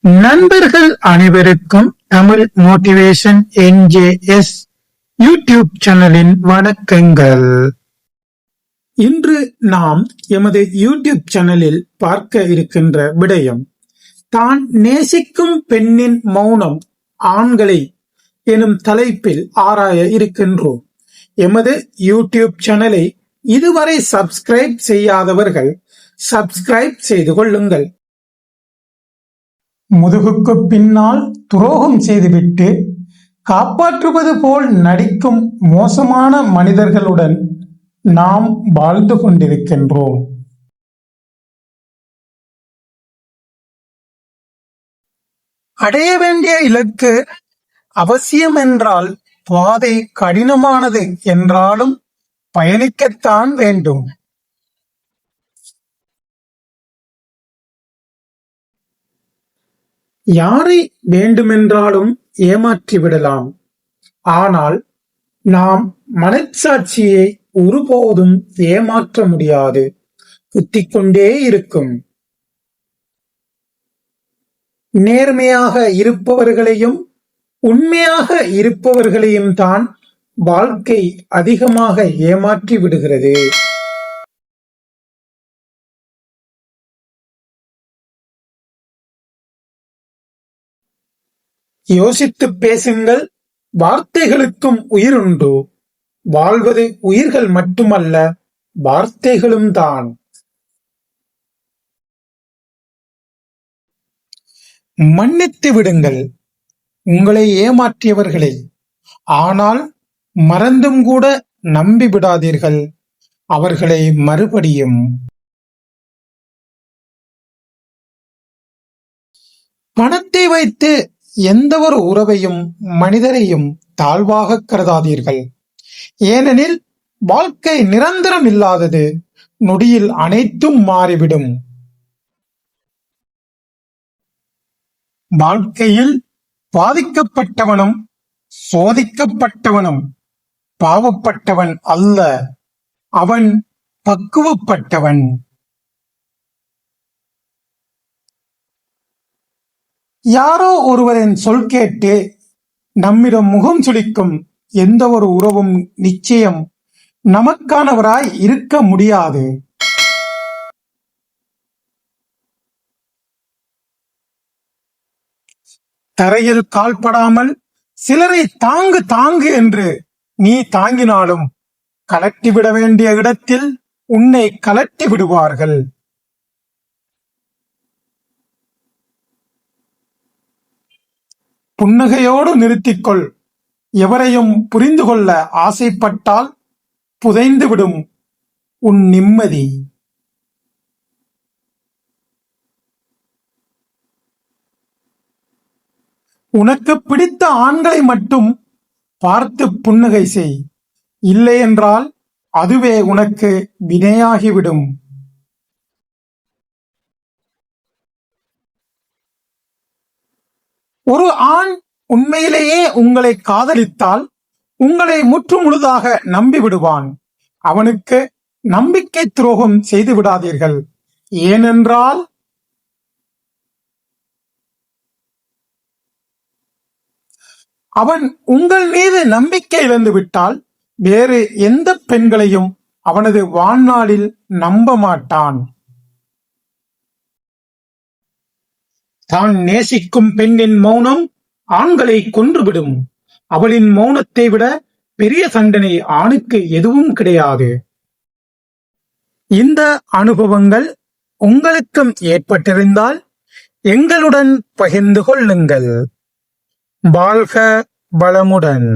நண்பர்கள் அனைவருக்கும் Tamil motivation NJS YouTube சேனலின் வணக்கங்கள். இன்று நாம் எமது யூடியூப் சேனலில் பார்க்க இருக்கின்ற விடயம், தான் நேசிக்கும் பெண்ணின் மௌனம் ஆண்களை எனும் தலைப்பில் ஆராய இருக்கின்றோம். எமது யூடியூப் சேனலை இதுவரை சப்ஸ்கிரைப் செய்யாதவர்கள் சப்ஸ்கிரைப் செய்து கொள்ளுங்கள். முதுகுக்கு பின்னால் துரோகம் செய்துவிட்டு காப்பாற்றுவது போல் நடிக்கும் மோசமான மனிதர்களுடன் நாம் வாழ்ந்து கொண்டிருக்கின்றோம். அடைய வேண்டிய இலக்கு அவசியம் என்றால் பாதை கடினமானது என்றாலும் பயணிக்கத்தான் வேண்டும். யாரை வேண்டுமென்றாலும் ஏமாற்றி விடலாம். ஆனால் நாம் மனச்சாட்சியை ஒருபோதும் ஏமாற்ற முடியாது. குத்திக் கொண்டே இருக்கும். நேர்மையாக இருப்பவர்களையும் உண்மையாக இருப்பவர்களையும் தான் வாழ்க்கை அதிகமாக ஏமாற்றி விடுகிறது. யோசித்து பேசுங்கள். வார்த்தைகளுக்கும் உயிருண்டு. வாழ்வது உயிர்கள் மட்டுமல்ல, வார்த்தைகளும் தான். மன்னித்து விடுங்கள் உங்களை ஏமாற்றியவர்களை. ஆனால் மறந்தும் கூட நம்பி விடாதீர்கள் அவர்களை மறுபடியும். பணத்தை வைத்து எந்த ஒரு உறவையும் மனிதரையும் தாழ்வாக கருதாதீர்கள். ஏனெனில் வாழ்க்கை நிரந்தரம் இல்லாதது. நொடியில் அனைத்தும் மாறிவிடும். வாழ்க்கையில் பாதிக்கப்பட்டவனும் சோதிக்கப்பட்டவனும் பாவப்பட்டவன் அல்ல, அவன் பக்குவப்பட்டவன். யாரோ ஒருவரின் சொல் கேட்டு நம்மிடம் முகம் சுளிக்கும் எந்த ஒரு உறவும் நிச்சயம் நமக்கானவராய் இருக்க முடியாது. தரையில் கால்படாமல் சிலரை தாங்கு தாங்கு என்று நீ தாங்கினாலும் கலட்டிவிட வேண்டிய இடத்தில் உன்னை கலட்டி விடுவார்கள். புன்னகையோடு நிறுத்திக்கொள். எவரையும் புரிந்து கொள்ள ஆசைப்பட்டால் புதைந்துவிடும் உன் நிம்மதி. உனக்கு பிடித்த ஆண்களை மட்டும் பார்த்து புன்னகை செய். இல்லை என்றால் அதுவே உனக்கு வினையாகிவிடும். ஒரு ஆண் உண்மையிலேயே உங்களை காதலித்தால் உங்களை முற்றுமுழுதாக நம்பிவிடுவான். அவனுக்கு நம்பிக்கை துரோகம் செய்து விடாதீர்கள். ஏனென்றால் அவன் உங்கள் மீது நம்பிக்கை இழந்து விட்டால் வேறு எந்த பெண்களையும் அவனது வாழ்நாளில் நம்ப மாட்டான். தான் நேசிக்கும் பெண்ணின் மௌனம் ஆண்களை கொன்றுவிடும். அவளின் மௌனத்தை விட பெரிய தண்டனை ஆணுக்கு எதுவும் கிடையாது. இந்த அனுபவங்கள் உங்களுக்கும் ஏற்பட்டிருந்தால் எங்களுடன் பகிர்ந்து கொள்ளுங்கள். வாழ்க வளமுடன்.